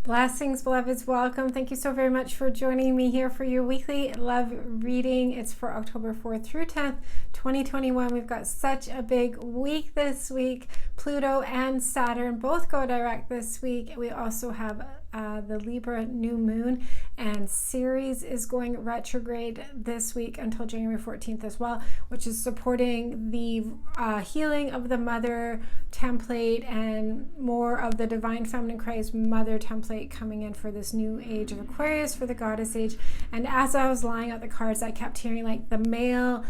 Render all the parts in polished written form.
Blessings, beloveds. Welcome. Thank you so very much for joining me here for your weekly love reading. It's for October 4th through 10th, 2021. We've got such a big week this week. Pluto and Saturn both go direct this week. We also have the Libra new moon, and Ceres is going retrograde this week until January 14th as well, which is supporting the healing of the mother template and more of the divine feminine Christ mother template coming in for this new age of Aquarius, for the goddess age. And as I was laying out the cards, I kept hearing like the male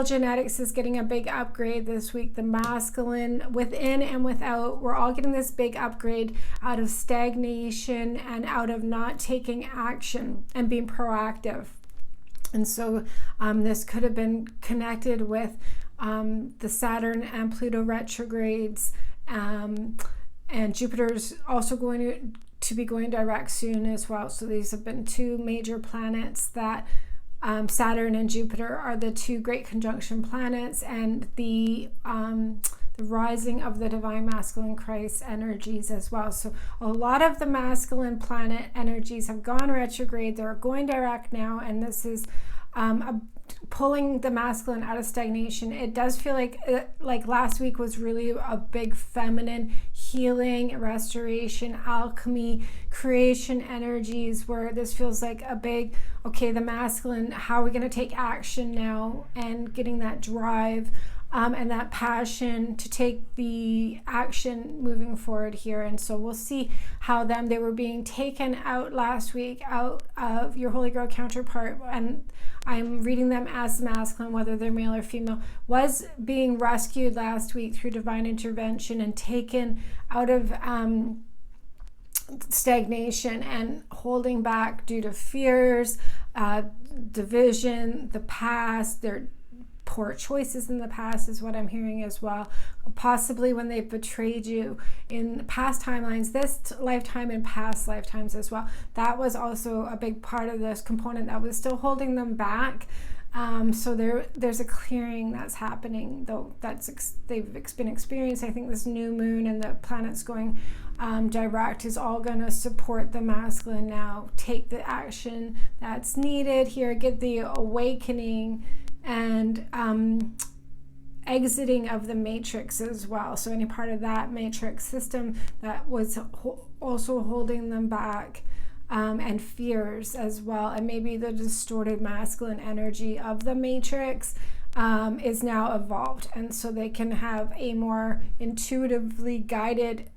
genetics is getting a big upgrade this week. The masculine within and without, we're all getting this big upgrade out of stagnation and out of not taking action and being proactive. And so this could have been connected with the Saturn and Pluto retrogrades, and Jupiter's also going to be going direct soon as well. So these have been two major planets that Saturn and Jupiter are the two great conjunction planets, and the rising of the divine masculine Christ energies as well. So a lot of the masculine planet energies have gone retrograde. They're going direct now, and this is pulling the masculine out of stagnation. It does feel like last week was really a big feminine healing, restoration, alchemy, creation energies, where this feels like a big, okay, the masculine, how are we going to take action now, and getting that drive and that passion to take the action moving forward here. And so we'll see how they were being taken out last week out of your Holy Grail counterpart, and I'm reading them as masculine, whether they're male or female, was being rescued last week through divine intervention and taken out of stagnation and holding back due to fears, division, the past, their poor choices in the past is what I'm hearing as well. Possibly when they betrayed you in past timelines, this lifetime and past lifetimes as well. That was also a big part of this component that was still holding them back. So there's a clearing that's happening, though they've been experienced. I think this new moon and the planets going direct is all going to support the masculine now. Take the action that's needed here, get the awakening and exiting of the matrix as well. So any part of that matrix system that was also holding them back, and fears as well, and maybe the distorted masculine energy of the matrix is now evolved, and so they can have a more intuitively guided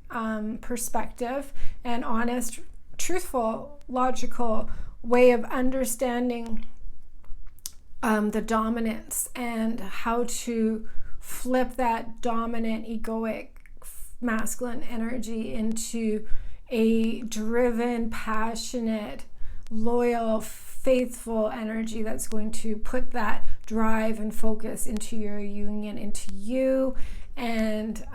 perspective and honest, truthful, logical way of understanding the dominance and how to flip that dominant egoic masculine energy into a driven, passionate, loyal, faithful energy that's going to put that drive and focus into your union, into you, and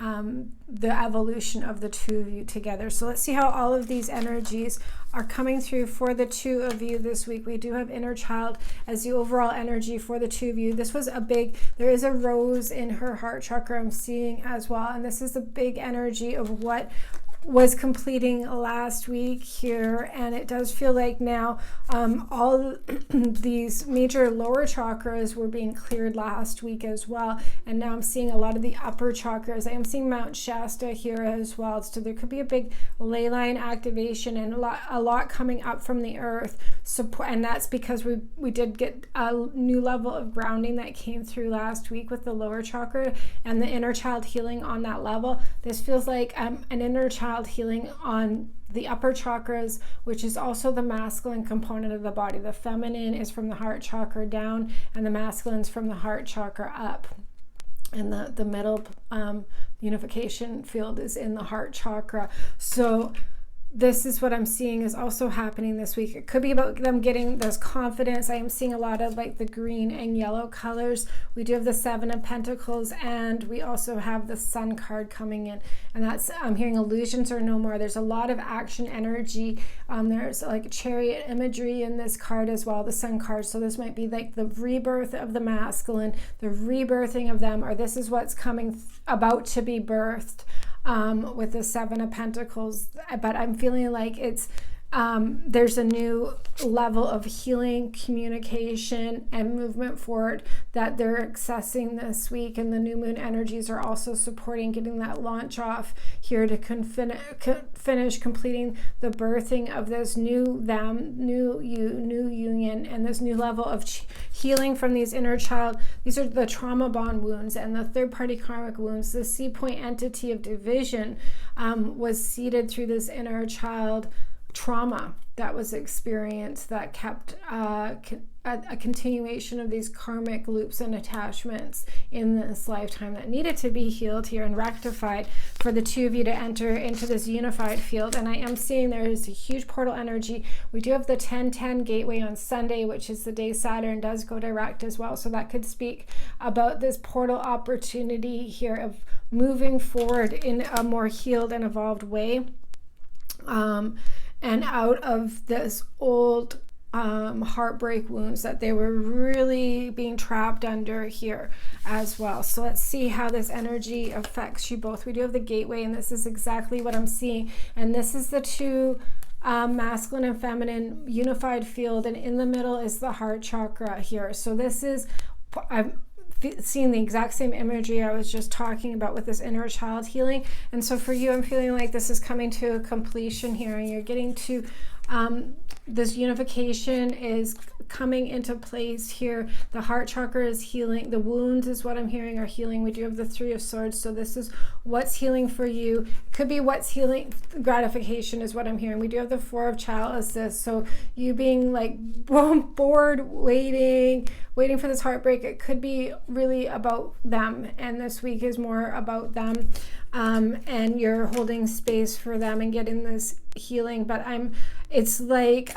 the evolution of the two of you together. So let's see how all of these energies are coming through for the two of you this week. We do have inner child as the overall energy for the two of you. This was there is a rose in her heart chakra I'm seeing as well, and this is the big energy of what was completing last week here. And it does feel like now all these major lower chakras were being cleared last week as well, and now I'm seeing a lot of the upper chakras. I am seeing Mount Shasta here as well, so there could be a big ley line activation and a lot coming up from the earth support, and that's because we did get a new level of grounding that came through last week with the lower chakra and the inner child healing on that level. This feels like an inner child healing on the upper chakras, which is also the masculine component of the body. The feminine is from the heart chakra down, and the masculine is from the heart chakra up. And the middle unification field is in the heart chakra. So this is what I'm seeing is also happening this week. It could be about them getting this confidence. I am seeing a lot of like the green and yellow colors. We do have the Seven of Pentacles, and we also have the Sun card coming in. And that's, I'm hearing illusions are no more. There's a lot of action energy. There's like chariot imagery in this card as well, the Sun card. So this might be like the rebirth of the masculine, the rebirthing of them, or this is what's coming about to be birthed. with the Seven of Pentacles. But I'm feeling like it's there's a new level of healing, communication, and movement forward that they're accessing this week. And the new moon energies are also supporting getting that launch off here to finish completing the birthing of this new them, new you, new union, and this new level of healing from these inner child. These are the trauma bond wounds and the third party karmic wounds. The sea point entity of division was seeded through this inner child trauma that was experienced that kept a continuation of these karmic loops and attachments in this lifetime that needed to be healed here and rectified for the two of you to enter into this unified field. And I am seeing there is a huge portal energy. We do have the 10-10 gateway on Sunday, which is the day Saturn does go direct as well. So that could speak about this portal opportunity here of moving forward in a more healed and evolved way. And out of this old heartbreak wounds that they were really being trapped under here as well. So let's see how this energy affects you both. We do have the gateway, and this is exactly what I'm seeing. And this is the two masculine and feminine unified field, and in the middle is the heart chakra here. So this is, I'm seeing the exact same imagery I was just talking about with this inner child healing. And so for you, I'm feeling like this is coming to a completion here, and you're getting to this unification is coming into place here. The heart chakra is healing. The wounds is what I'm hearing are healing. We do have the Three of Swords. So this is what's healing for you. Could be what's healing. Gratification is what I'm hearing. We do have the Four of Chalices. So you being like bored, waiting for this heartbreak. It could be really about them. And this week is more about them. And you're holding space for them and getting this healing. But it's like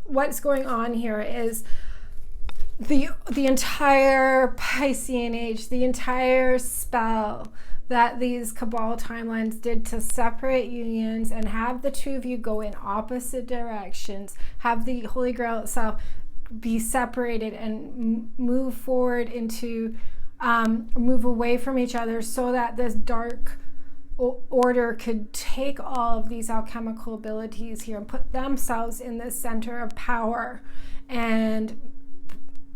what's going on here is the entire Piscean age, the entire spell that these Cabal timelines did to separate unions and have the two of you go in opposite directions, have the Holy Grail itself be separated and move forward into move away from each other, so that this dark order could take all of these alchemical abilities here and put themselves in the center of power. And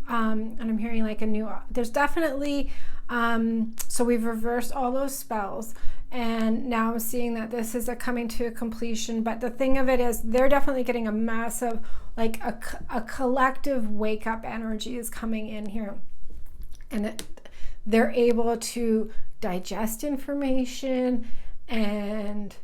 I'm hearing like a new, there's definitely so we've reversed all those spells, and now I'm seeing that this is coming to a completion. But the thing of it is, they're definitely getting a massive, like a collective wake up energy is coming in here, and they're able to digest information and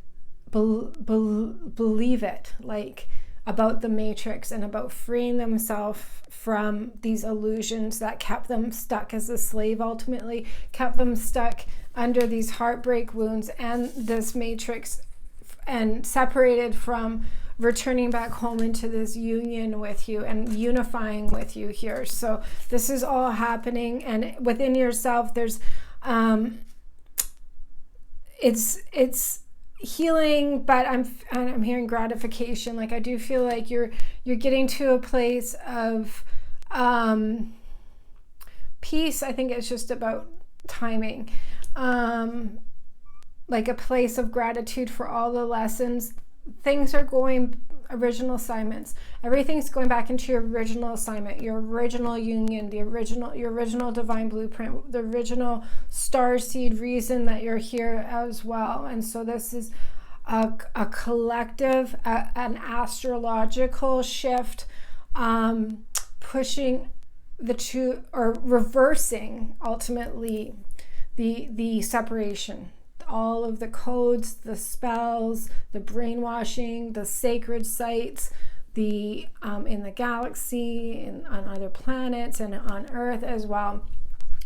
believe it, like about the matrix and about freeing themselves from these illusions that kept them stuck as a slave, ultimately kept them stuck under these heartbreak wounds and this matrix, and separated from returning back home into this union with you and unifying with you here. So this is all happening, and within yourself there's it's healing, but I'm hearing gratification. Like I do feel like you're getting to a place of peace. I think it's just about timing, like a place of gratitude for all the lessons. Things are going original assignments. Everything's going back into your original assignment, your original union, your original divine blueprint, the original starseed reason that you're here as well. And so this is a collective, an astrological shift, pushing the two, or reversing ultimately the separation. All of the codes, the spells, the brainwashing, the sacred sites, the in the galaxy, and on other planets, and on Earth as well,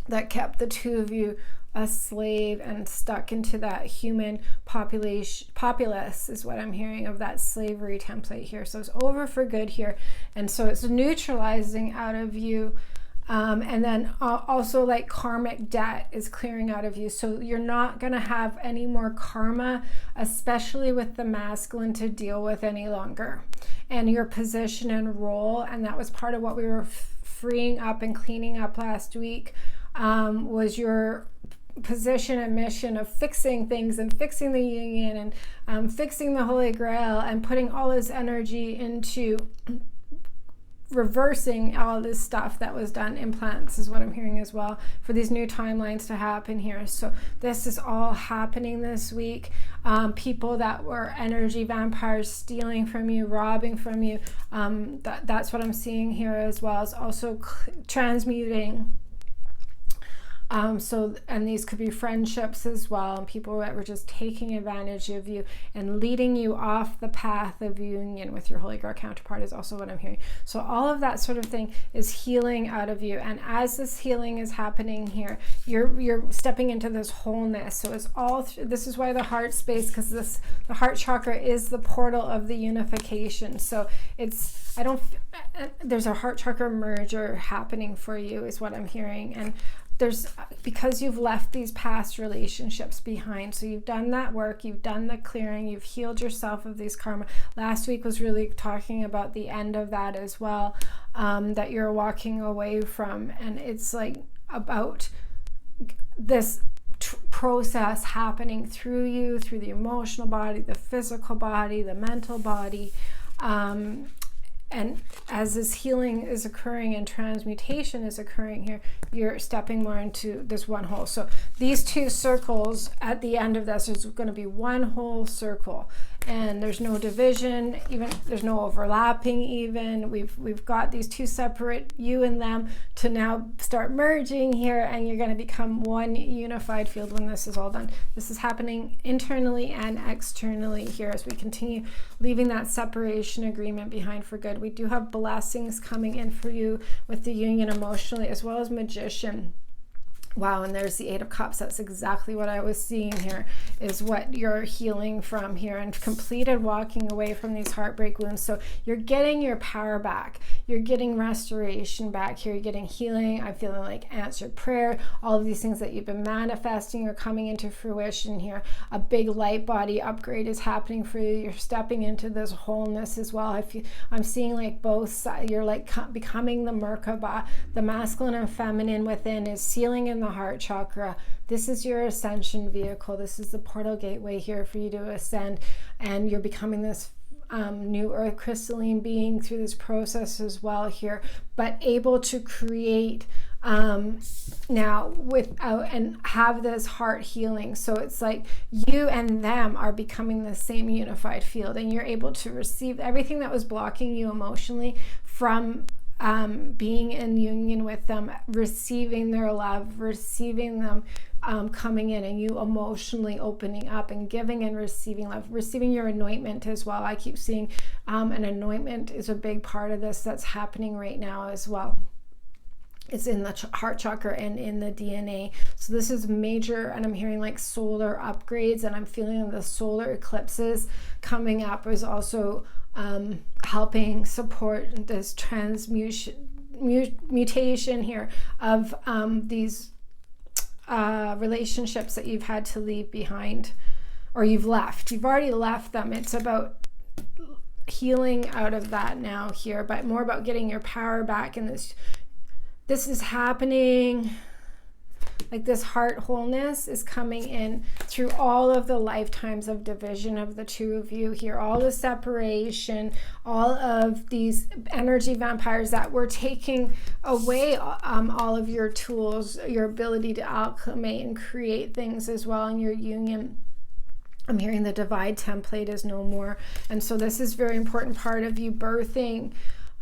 that kept the two of you a slave and stuck into that human populace is what I'm hearing of that slavery template here. So it's over for good here, and so it's neutralizing out of you. And then also like karmic debt is clearing out of you. So you're not going to have any more karma, especially with the masculine, to deal with any longer. And your position and role, and that was part of what we were freeing up and cleaning up last week, was your position and mission of fixing things and fixing the union and fixing the Holy Grail and putting all this energy into reversing all this stuff that was done, implants is what I'm hearing as well, for these new timelines to happen here. So this is all happening this week. People that were energy vampires stealing from you, robbing from you, that's what I'm seeing here as well, as also transmuting. And these could be friendships as well, and people that were just taking advantage of you and leading you off the path of union with your Holy Grail counterpart is also what I'm hearing. So all of that sort of thing is healing out of you. And as this healing is happening here, you're stepping into this wholeness. So it's all this is why the heart space, because the heart chakra is the portal of the unification. So there's a heart chakra merger happening for you is what I'm hearing. And because you've left these past relationships behind. So you've done that work, you've done the clearing, you've healed yourself of these karma. Last week was really talking about the end of that as well, that you're walking away from. And it's like about this process happening through you, through the emotional body, the physical body, the mental body. And as this healing is occurring and transmutation is occurring here, you're stepping more into this one whole. So these two circles at the end of this is going to be one whole circle, and there's no division, even there's no overlapping. Even we've got these two separate you and them to now start merging here, and you're going to become one unified field when this is all done. This is happening internally and externally here as we continue leaving that separation agreement behind for good. We do have blessings coming in for you with the union emotionally, as well as Magician. Wow, and there's the Eight of Cups. That's exactly what I was seeing here, is what you're healing from here and completed walking away from these heartbreak wounds. So you're getting your power back. You're getting restoration back here. You're getting healing. I'm feeling like answered prayer. All of these things that you've been manifesting are coming into fruition here. A big light body upgrade is happening for you. You're stepping into this wholeness as well. I'm seeing like both sides. You're like becoming the Merkaba. The masculine and feminine within is sealing in the heart chakra. This is your ascension vehicle. This is the portal gateway here for you to ascend, and you're becoming this new earth crystalline being through this process as well here, but able to create now without and have this heart healing. So it's like you and them are becoming the same unified field, and you're able to receive everything that was blocking you emotionally from being in union with them, receiving their love, receiving them coming in, and you emotionally opening up and giving and receiving love, receiving your anointment as well. I keep seeing an anointment is a big part of this that's happening right now as well. It's in the heart chakra and in the DNA. So this is major, and I'm hearing like solar upgrades, and I'm feeling the solar eclipses coming up is also helping support this mutation here of these relationships that you've had to leave behind, or you've already left them. It's about healing out of that now here, but more about getting your power back. And this is happening, like this heart wholeness is coming in through all of the lifetimes of division of the two of you here, all the separation, all of these energy vampires that were taking away all of your tools, your ability to alchemate and create things as well in your union. I'm hearing the divide template is no more. And so this is very important part of you birthing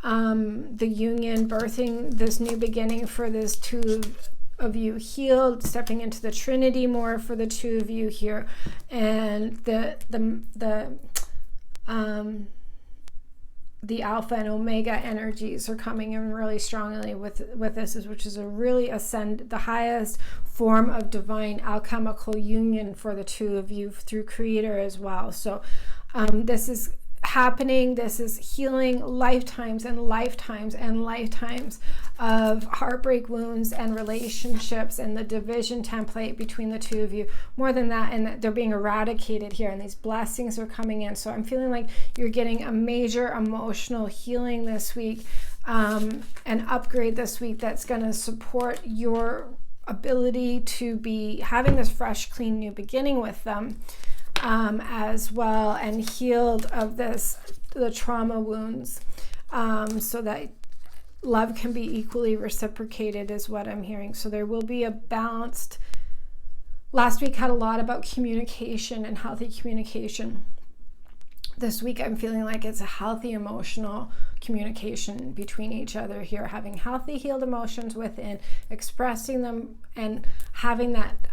the union, birthing this new beginning for this two of you healed, stepping into the Trinity more for the two of you here, and the Alpha and Omega energies are coming in really strongly with this, which is a really the highest form of divine alchemical union for the two of you through Creator as well. So this is happening. This is healing lifetimes and lifetimes and lifetimes of heartbreak wounds and relationships and the division template between the two of you. More than that, and that they're being eradicated here, and these blessings are coming in. So I'm feeling like you're getting a major emotional healing this week, an upgrade this week that's going to support your ability to be having this fresh, clean new beginning with them as well, and healed of the trauma wounds, so that love can be equally reciprocated is what I'm hearing. So there will be a balanced. Last week had a lot about communication and healthy communication. This week I'm feeling like it's a healthy emotional communication between each other here, having healthy healed emotions within, expressing them, and having that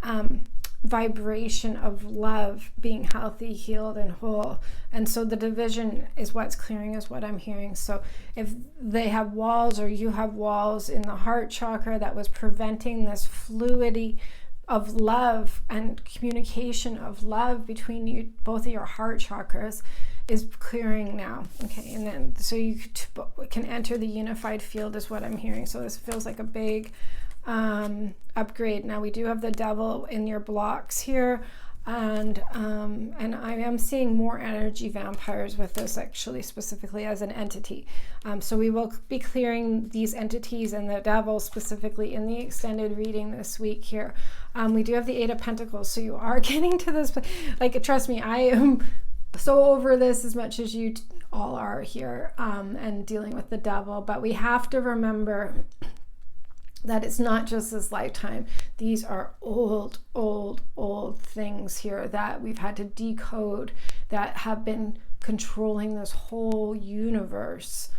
vibration of love, being healthy, healed, and whole. And so the division is what's clearing, is what I'm hearing. So if they have walls, or you have walls in the heart chakra that was preventing this fluidity of love and communication of love between you, both of your heart chakras, is clearing now. Okay, and then so you can enter the unified field is what I'm hearing. So this feels like a big upgrade. Now we do have the devil in your blocks here, and I am seeing more energy vampires with this, actually, specifically as an entity. So we will be clearing these entities and the devil specifically in the extended reading this week here. We do have the Eight of Pentacles, so you are getting to this, like, trust me, I am so over this as much as you all are here, and dealing with the devil. But we have to remember that it's not just this lifetime. These are old things here that we've had to decode, that have been controlling this whole universe,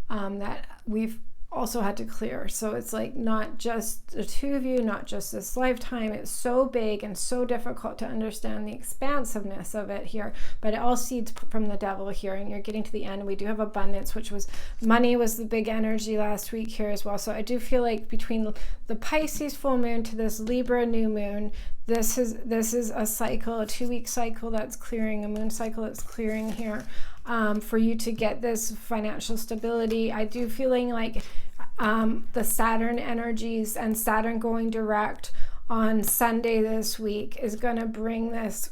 that we've also had to clear. So it's like not just the two of you, not just this lifetime. It's so big and so difficult to understand the expansiveness of it here, but it all seeds from the devil here, and you're getting to the end. We do have abundance, which was money was the big energy last week here as well. So I do feel like between the Pisces full moon to this Libra new moon, this is a cycle, a 2-week cycle that's clearing, a moon cycle that's clearing here, for you to get this financial stability. I do feeling like the Saturn energies and Saturn going direct on Sunday this week is going to bring this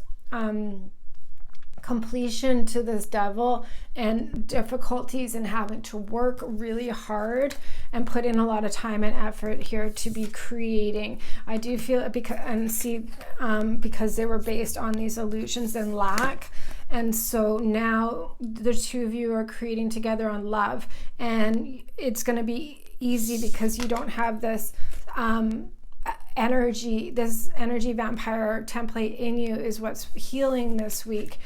completion to this devil, and difficulties in having to work really hard and put in a lot of time and effort here to be creating. I do feel it because they were based on these illusions and lack. And so now the two of you are creating together on love, and it's going to be easy because you don't have this energy vampire template in you is what's healing this week,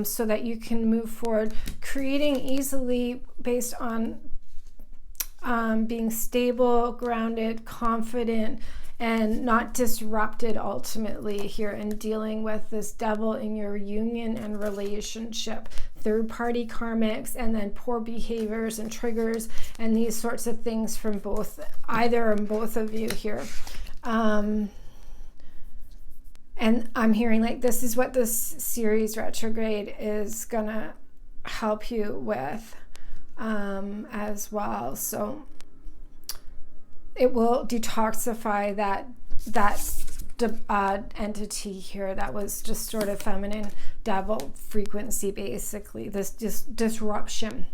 so that you can move forward, creating easily based on being stable, grounded, confident, and not disrupted ultimately here, and dealing with this devil in your union and relationship, third-party karmics, and then poor behaviors and triggers and these sorts of things from either and both of you here. And I'm hearing like this is what this Ceres retrograde is gonna help you with as well. So it will detoxify that entity here that was just sort of feminine devil frequency, basically. This disruption.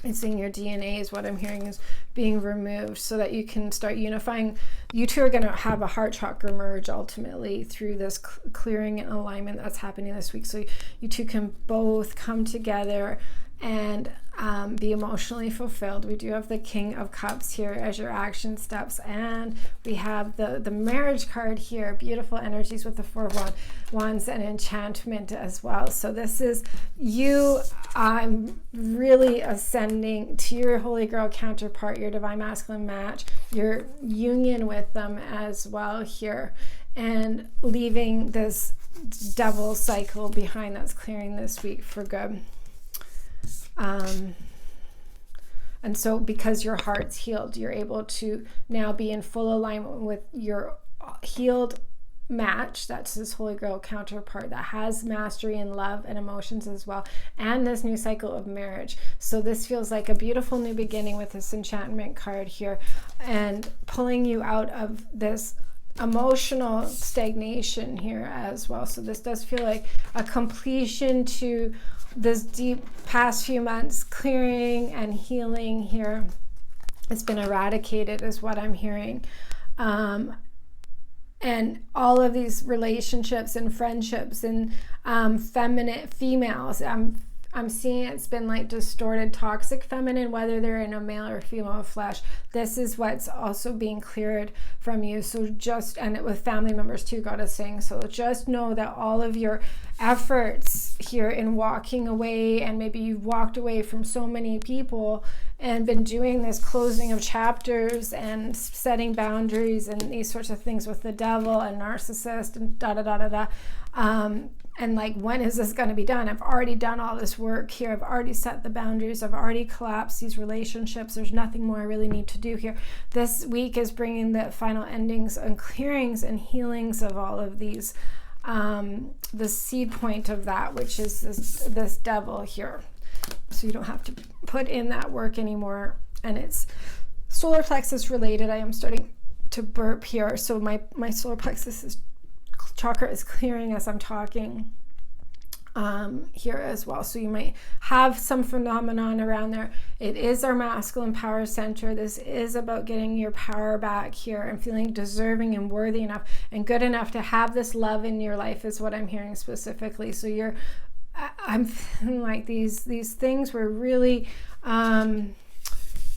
It's in your DNA is what I'm hearing is being removed, so that you can start unifying. You two are going to have a heart chakra merge ultimately through this clearing and alignment that's happening this week. So you two can both come together and be emotionally fulfilled. We do have the King of Cups here as your action steps, and we have the marriage card here, beautiful energies with the Four of Wands and enchantment as well. So this is you really ascending to your Holy Grail counterpart, your Divine Masculine match, your union with them as well here, and leaving this devil cycle behind that's clearing this week for good. And so because your heart's healed, you're able to now be in full alignment with your healed match. That's this Holy Grail counterpart that has mastery and love and emotions as well, and this new cycle of marriage. So this feels like a beautiful new beginning with this enchantment card here, and pulling you out of this emotional stagnation here as well. So this does feel like a completion to this deep past few months clearing and healing here. It's been eradicated is what I'm hearing. and all of these relationships and friendships and feminine females. I'm seeing it's been like distorted, toxic feminine, whether they're in a male or female flesh. This is what's also being cleared from you. So just, and it with family members too, God is saying, so just know that all of your efforts here in walking away, and maybe you've walked away from so many people and been doing this closing of chapters and setting boundaries and these sorts of things with the devil and narcissist and da-da-da-da-da. And like, when is this going to be done? I've already done all this work here. I've already set the boundaries. I've already collapsed these relationships. There's nothing more I really need to do here. This week is bringing the final endings and clearings and healings of all of these. The seed point of that, which is this devil here. So you don't have to put in that work anymore. And it's solar plexus related. I am starting to burp here. So my solar plexus chakra is clearing as I'm talking here as well. So you might have some phenomenon around there. It is our masculine power center. This is about getting your power back here and feeling deserving and worthy enough and good enough to have this love in your life is what I'm hearing specifically. So I'm feeling like these things were really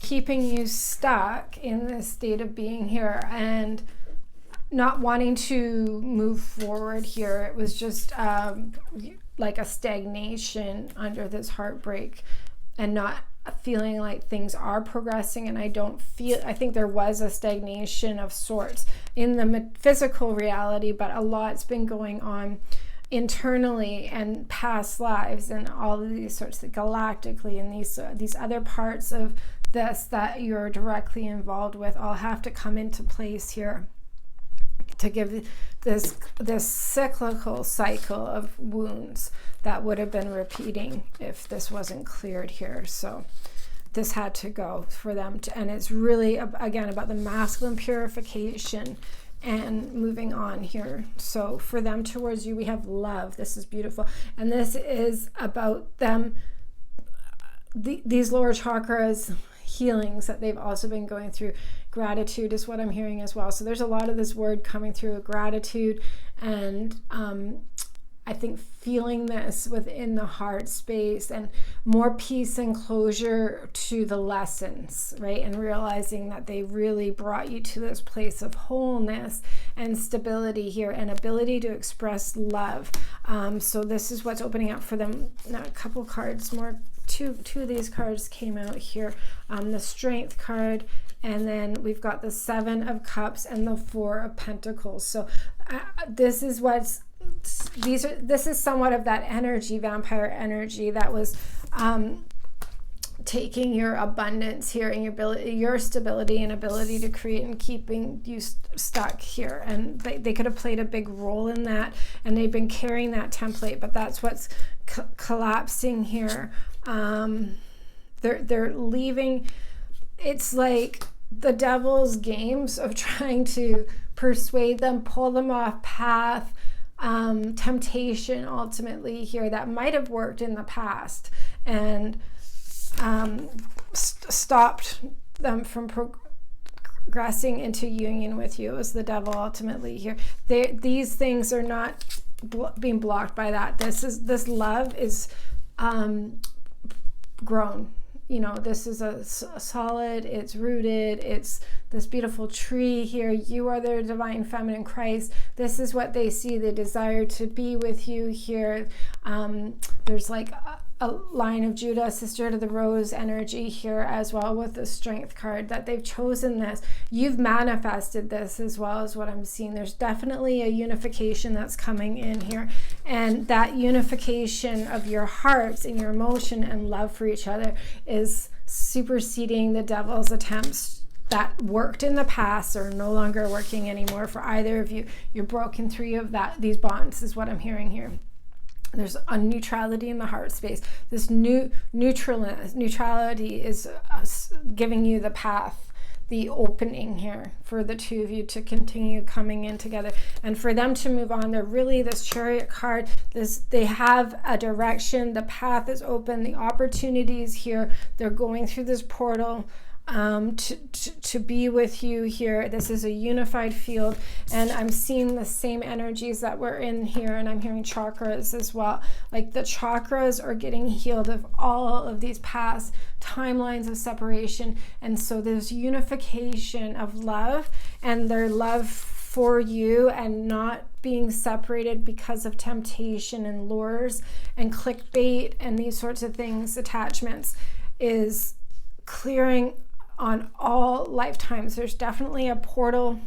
keeping you stuck in this state of being here and not wanting to move forward here. It was just like a stagnation under this heartbreak and not feeling like things are progressing. And I think there was a stagnation of sorts in the physical reality, but a lot's been going on internally and past lives and all of these sorts of galactically, and these other parts of this that you're directly involved with all have to come into place here to give this cyclical cycle of wounds that would have been repeating if this wasn't cleared here. So this had to go for them to, and it's really again about the masculine purification and moving on here. So for them towards you, we have love. This is beautiful, and this is about them, these lower chakras healings that they've also been going through. Gratitude is what I'm hearing as well. So there's a lot of this word coming through, gratitude, and I think feeling this within the heart space and more peace and closure to the lessons, right? And realizing that they really brought you to this place of wholeness and stability here and ability to express love. So this is what's opening up for them. Now a couple cards more. Two of these cards came out here. The Strength card, and then we've got the Seven of Cups and the Four of Pentacles. So this is this is somewhat of that energy, vampire energy that was taking your abundance here and your stability and ability to create and keeping you stuck here. And they could have played a big role in that, and they've been carrying that template, but that's what's collapsing here. They're leaving. It's like the devil's games of trying to persuade them, pull them off path, temptation ultimately here that might have worked in the past and stopped them from progressing into union with you. It was the devil ultimately here. These things are not being blocked by that. This love is grown. You know, this is a solid, it's rooted, it's this beautiful tree here. You are their divine feminine Christ. This is what they see. They desire to be with you here. There's like a line of Judah, sister to the rose energy here as well with the Strength card, that they've chosen this. You've manifested this as well as what I'm seeing. There's definitely a unification that's coming in here, and that unification of your hearts and your emotion and love for each other is superseding the devil's attempts that worked in the past are no longer working anymore for either of you. You're broken free of these bonds is what I'm hearing here. There's a neutrality in the heart space. This neutrality is giving you the path, the opening here for the two of you to continue coming in together and for them to move on. They're really this Chariot card. They have a direction. The path is open. The opportunities here. They're going through this portal. to be with you here. This is a unified field, and I'm seeing the same energies that were in here, and I'm hearing chakras as well. Like the chakras are getting healed of all of these past timelines of separation, and so there's unification of love, and their love for you, and not being separated because of temptation and lures and clickbait and these sorts of things, attachments, is clearing on all lifetimes. There's definitely a portal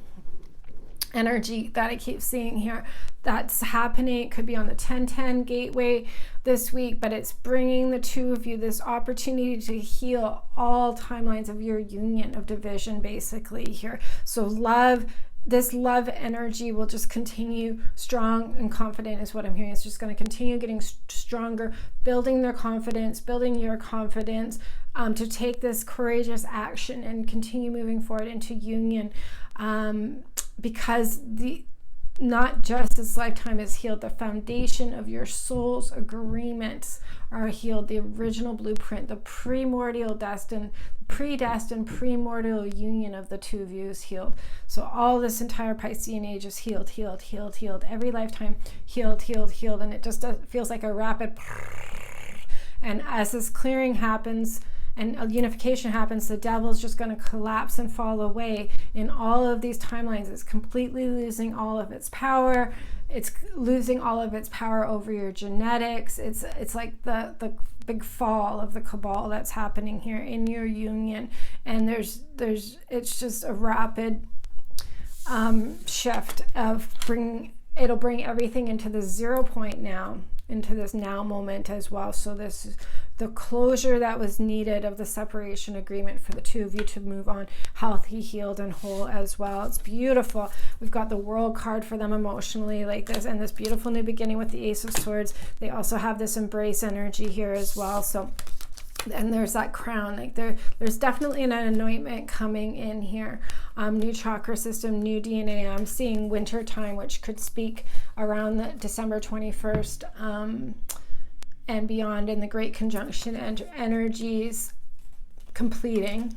energy that I keep seeing here that's happening. It could be on the 1010 gateway this week, but it's bringing the two of you this opportunity to heal all timelines of your union, of division, basically here. So this love energy will just continue strong and confident is what I'm hearing. It's just going to continue getting stronger, building their confidence, building your confidence, to take this courageous action and continue moving forward into union, because not just this lifetime is healed, the foundation of your soul's agreements are healed. The original blueprint, the predestined primordial union of the two of you is healed. So all this entire Piscean age is healed. Every lifetime healed. And it just feels like a rapid. And as this clearing happens and a unification happens, the devil's just going to collapse and fall away in all of these timelines. It's completely losing all of its power. It's losing all of its power over your genetics. It's like the big fall of the cabal that's happening here in your union. And it's just a rapid shift of it'll bring everything into the 0 point now, into this now moment as well. So this is the closure that was needed of the separation agreement for the two of you to move on healthy, healed, and whole as well. It's beautiful. We've got the World card for them emotionally like this, and this beautiful new beginning with the Ace of Swords. They also have this embrace energy here as well. So, and there's that crown, like there's definitely an anointment coming in here. New chakra system, new DNA. I'm seeing winter time, which could speak around the December 21st and beyond, in the Great Conjunction and energies completing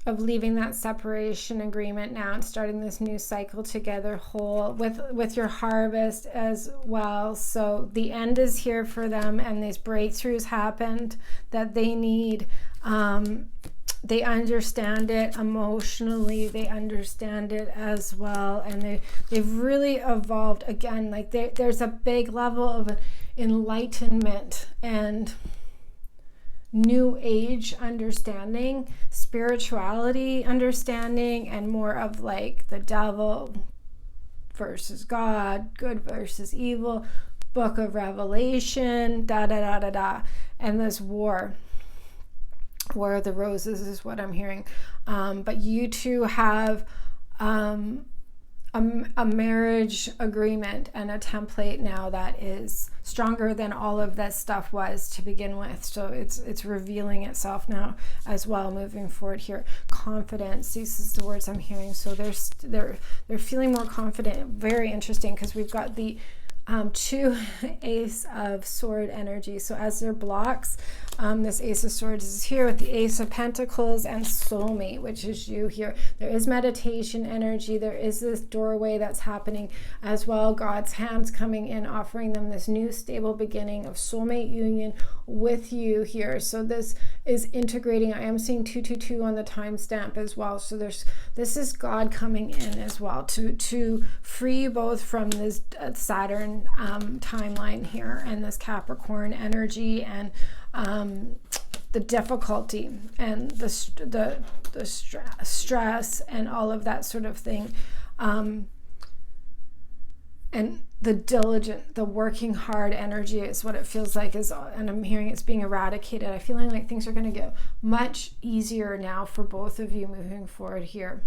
of leaving that separation agreement now and starting this new cycle together whole with your harvest as well. So the end is here for them, and these breakthroughs happened that they need. They understand it emotionally, they understand it as well, and they've really evolved. Again, like there's a big level of enlightenment and new age understanding, spirituality understanding, and more of like the devil versus God, good versus evil, book of Revelation, and this war of the roses is what I'm hearing. But you two have a marriage agreement and a template now that is stronger than all of that stuff was to begin with. So it's revealing itself now as well, moving forward here. Confidence, these is the words I'm hearing. So they're feeling more confident. Very interesting, because we've got the two Ace of Sword energy. So as their blocks, this Ace of Swords is here with the Ace of Pentacles and soulmate, which is you here. There is meditation energy. There is this doorway that's happening as well. God's hands coming in, offering them this new stable beginning of soulmate union with you here. So this is integrating. I am seeing 222 on the timestamp as well. So this is God coming in as well to free you both from this Saturn timeline here, and this Capricorn energy, and the difficulty and the stress and all of that sort of thing, and the diligent, the working hard energy is what it feels like and I'm hearing it's being eradicated. I'm feeling like things are going to get much easier now for both of you moving forward here.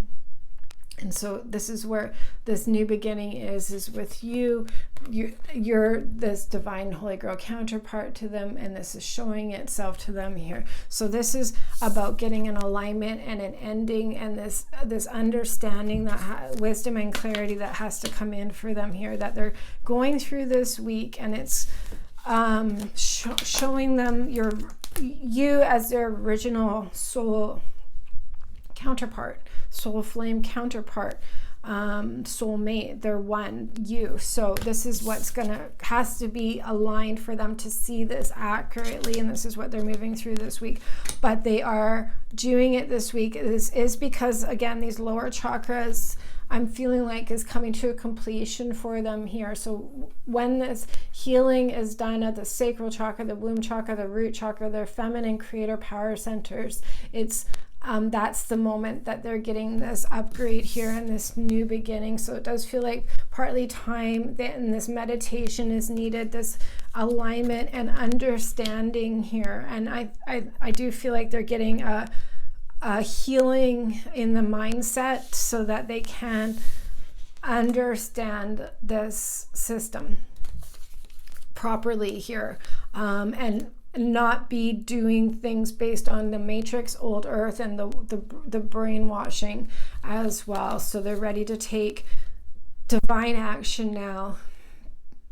And so this is where this new beginning is with you. You're this divine holy girl counterpart to them, and this is showing itself to them here. So this is about getting an alignment and an ending, and this understanding, that wisdom and clarity that has to come in for them here, that they're going through this week, and it's showing them you as their original soul counterpart, soul flame counterpart, soulmate, they're one, you. So this is what's has to be aligned for them to see this accurately, and this is what they're moving through this week. But they are doing it this week. This is because, again, these lower chakras, I'm feeling like, is coming to a completion for them here. So when this healing is done at the sacral chakra, the womb chakra, the root chakra, their feminine creator power centers, it's that's the moment that they're getting this upgrade here and this new beginning. So it does feel like partly time and this meditation is needed, this alignment and understanding here. And I do feel like they're getting a healing in the mindset so that they can understand this system properly here, and not be doing things based on the matrix, old earth, and the brainwashing as well. So they're ready to take divine action now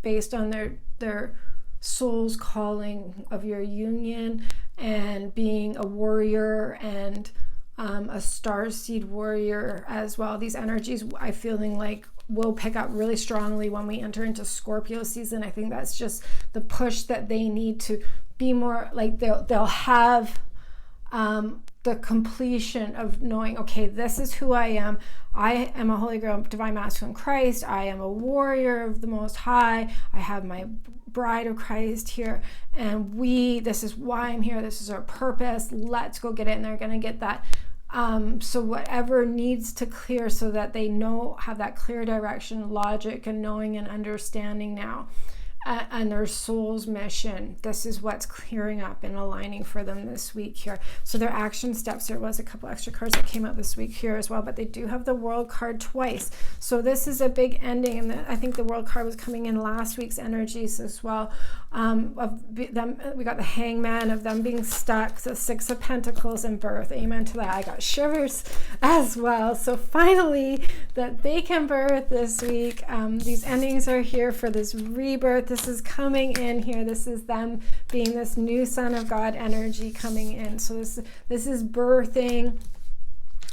based on their soul's calling of your union and being a warrior and a starseed warrior as well. These energies, I'm feeling like, will pick up really strongly when we enter into Scorpio season. I think that's just the push that they need to be more like, they'll have the completion of knowing, okay, this is who I am. I am a Holy Grail Divine Masculine Christ. I am a warrior of the Most High. I have my bride of Christ here, and this is why I'm here. This is our purpose. Let's go get it. And they're going to get that. So whatever needs to clear so that they have that clear direction, logic, and knowing and understanding now. And their soul's mission. This is what's clearing up and aligning for them this week here. So their action steps, there was a couple extra cards that came out this week here as well, but they do have the World card twice. So this is a big ending, and I think the World card was coming in last week's energies as well. Of them, we got the Hangman, of them being stuck, the Six of Pentacles, and birth. Amen to that. I got shivers as well. So finally, that they can birth this week. These endings are here for this rebirth. This is coming in here. This is them being this new Son of God energy coming in. So this is birthing.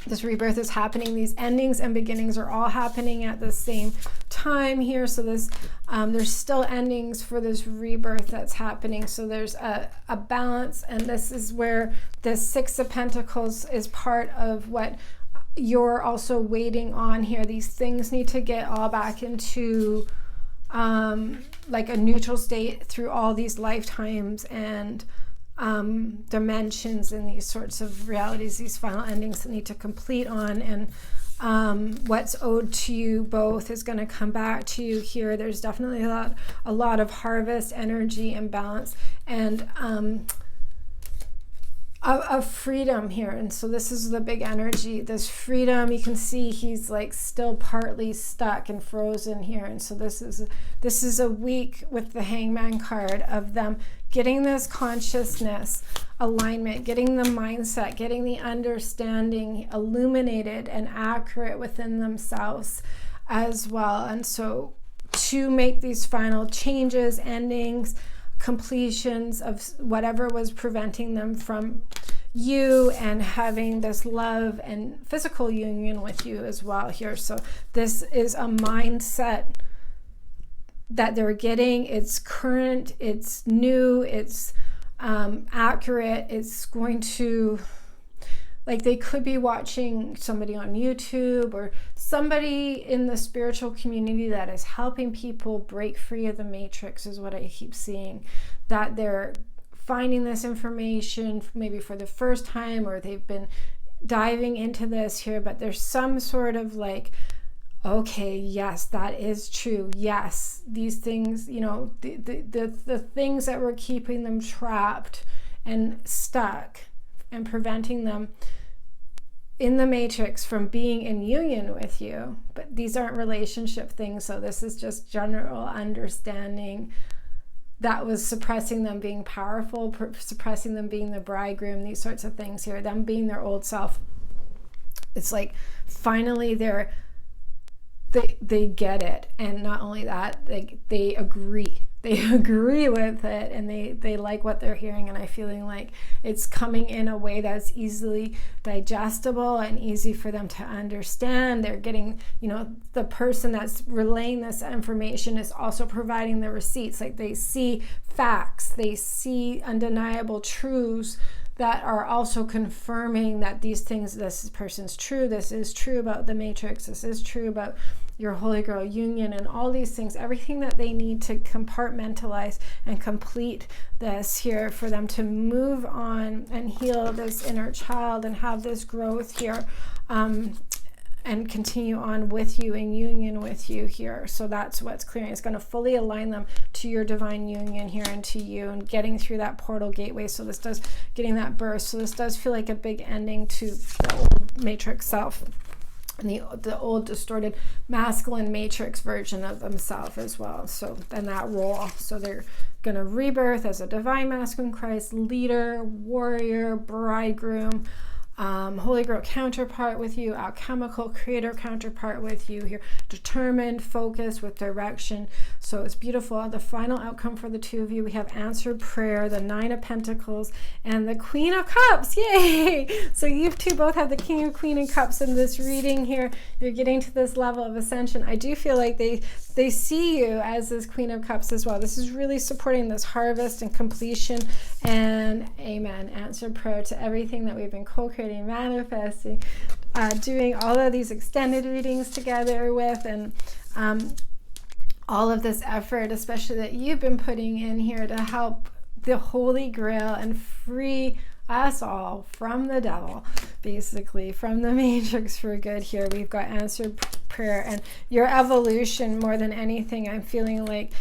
This rebirth is happening. These endings and beginnings are all happening at the same time here. So there's still endings for this rebirth that's happening. So there's a balance, and this is where the Six of Pentacles is part of what you're also waiting on here. These things need to get all back into like a neutral state through all these lifetimes and dimensions and these sorts of realities, these final endings that need to complete on. And what's owed to you both is going to come back to you here. There's definitely a lot of harvest energy and balance and of freedom here. And so this is the big energy, this freedom. You can see he's like still partly stuck and frozen here. And so this is a week with the Hangman card of them getting this consciousness alignment, getting the mindset, getting the understanding illuminated and accurate within themselves as well. And so to make these final changes, endings, completions of whatever was preventing them from you and having this love and physical union with you as well here. So this is a mindset that they're getting. It's current, it's new, it's accurate. It's going to, like, they could be watching somebody on YouTube or somebody in the spiritual community that is helping people break free of the matrix, is what I keep seeing. That they're finding this information maybe for the first time, or they've been diving into this here, but there's some sort of like, okay, yes, that is true. Yes, these things, you know, the things that were keeping them trapped and stuck and preventing them in the matrix from being in union with you. But these aren't relationship things, so this is just general understanding that was suppressing them being powerful, suppressing them being the bridegroom, these sorts of things here, them being their old self. It's like finally they get it. And not only that, they agree agree with it, and they like what they're hearing, and I'm feeling like it's coming in a way that's easily digestible and easy for them to understand. They're getting, the person that's relaying this information is also providing the receipts. Like, they see facts, they see undeniable truths that are also confirming that these things, this person's true, this is true about the matrix, this is true about your Holy Grail union, and all these things, everything that they need to compartmentalize and complete this here for them to move on and heal this inner child and have this growth here, and continue on with you in union with you here. So that's what's clearing. It's going to fully align them to your divine union here and to you, and getting through that portal gateway. So this does, getting that birth. So this does feel like a big ending to the old matrix self, and the old distorted masculine matrix version of themselves as well. So then that role. So they're going to rebirth as a divine masculine Christ, leader, warrior, bridegroom, Holy Grail counterpart with you, alchemical creator counterpart with you here, determined, focused, with direction. So it's beautiful. The final outcome for the two of you, we have answered prayer, the 9 of Pentacles, and the Queen of Cups. Yay! So you two both have the King and Queen of Cups in this reading here. You're getting to this level of ascension. I do feel like they see you as this Queen of Cups as well. This is really supporting this harvest and completion, and amen. Answer prayer to everything that we've been co-creating, manifesting, doing all of these extended readings together with, and all of this effort, especially that you've been putting in here to help the Holy Grail and free us all from the devil, basically from the matrix for good here. We've got answered prayer and your evolution more than anything. I'm feeling like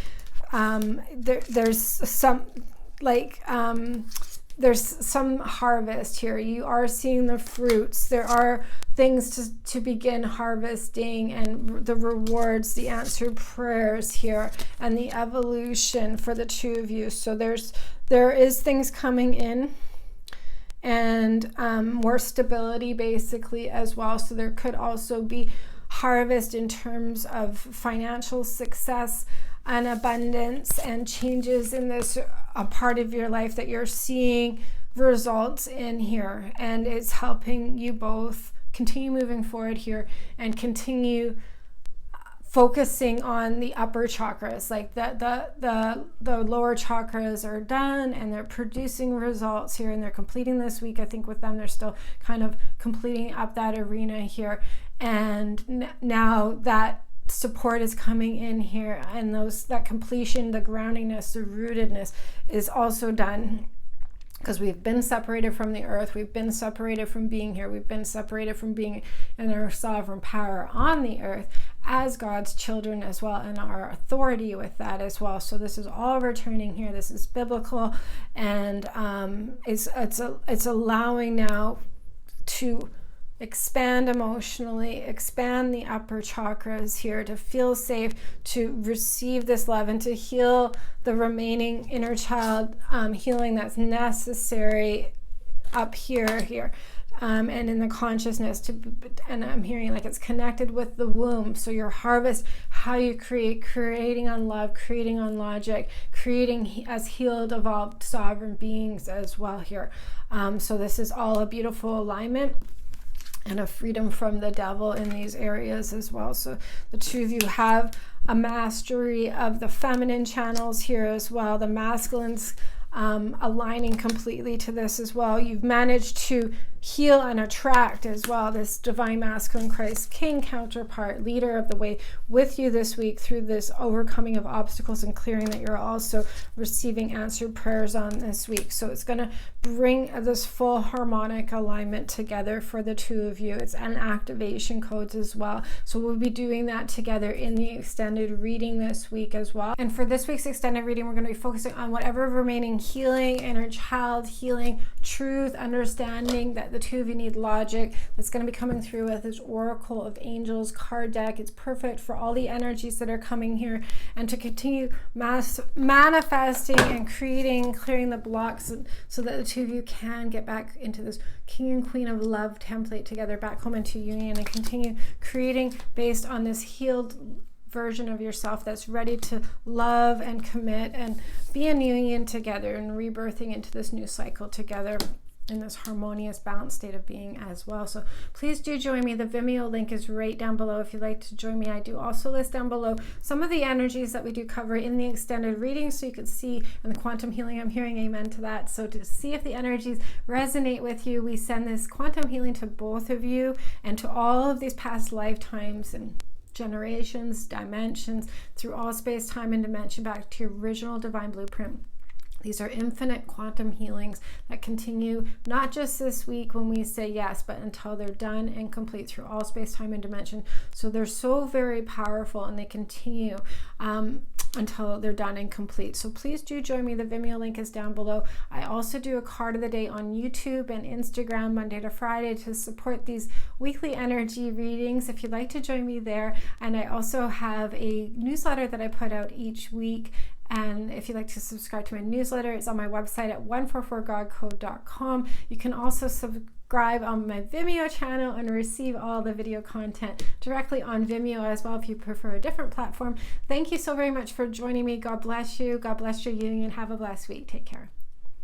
there's some harvest here. You are seeing the fruits. There are things to begin harvesting, and the rewards, the answered prayers here, and the evolution for the two of you. So there is things coming in, and more stability basically as well. So there could also be harvest in terms of financial success and abundance and changes in this a part of your life that you're seeing results in here, and it's helping you both continue moving forward here and continue focusing on the upper chakras. Like the lower chakras are done and they're producing results here, and they're completing this week. I think with them, they're still kind of completing up that arena here, and now that support is coming in here, and that completion, the groundiness, the rootedness is also done, because we've been separated from the earth, we've been separated from being here, we've been separated from being in our sovereign power on the earth as God's children as well, and our authority with that as well. So this is all returning here. This is biblical, and it's allowing now to expand emotionally, expand the upper chakras here, to feel safe, to receive this love, and to heal the remaining inner child healing that's necessary up here, and in the consciousness. And I'm hearing like it's connected with the womb. So your harvest, how you creating on love, creating on logic, creating as healed, evolved, sovereign beings as well here. So this is all a beautiful alignment and a freedom from the devil in these areas as well. So the two of you have a mastery of the feminine channels here as well. The masculines aligning completely to this as well. You've managed to heal and attract as well this divine masculine Christ King counterpart, leader of the way with you this week through this overcoming of obstacles and clearing that you're also receiving answered prayers on this week. So it's going to bring this full harmonic alignment together for the two of you. It's an activation codes as well. So we'll be doing that together in the extended reading this week as well. And for this week's extended reading, we're going to be focusing on whatever remaining healing, inner child healing, truth, understanding that the two of you need logic that's going to be coming through with this Oracle of Angels card deck. It's perfect for all the energies that are coming here, and to continue manifesting and creating, clearing the blocks so that the two of you can get back into this King and Queen of Love template together, back home into union, and continue creating based on this healed version of yourself that's ready to love and commit and be in union together and rebirthing into this new cycle together in this harmonious, balanced state of being as well. So please do join me. The Vimeo link is right down below if you'd like to join me. I do also list down below some of the energies that we do cover in the extended reading, so you can see, and the quantum healing, I'm hearing amen to that. So to see if the energies resonate with you, we send this quantum healing to both of you and to all of these past lifetimes and generations, dimensions, through all space, time, and dimension, back to your original divine blueprint. These are infinite quantum healings that continue not just this week when we say yes, but until they're done and complete through all space, time, and dimension. So they're so very powerful, and they continue until they're done and complete. So please do join me. The Vimeo link is down below. I also do a card of the day on YouTube and Instagram Monday to Friday to support these weekly energy readings if you'd like to join me there. And I also have a newsletter that I put out each week. And if you'd like to subscribe to my newsletter, it's on my website at 144godcode.com. You can also subscribe on my Vimeo channel and receive all the video content directly on Vimeo as well if you prefer a different platform. Thank you so very much for joining me. God bless you. God bless your union. Have a blessed week. Take care.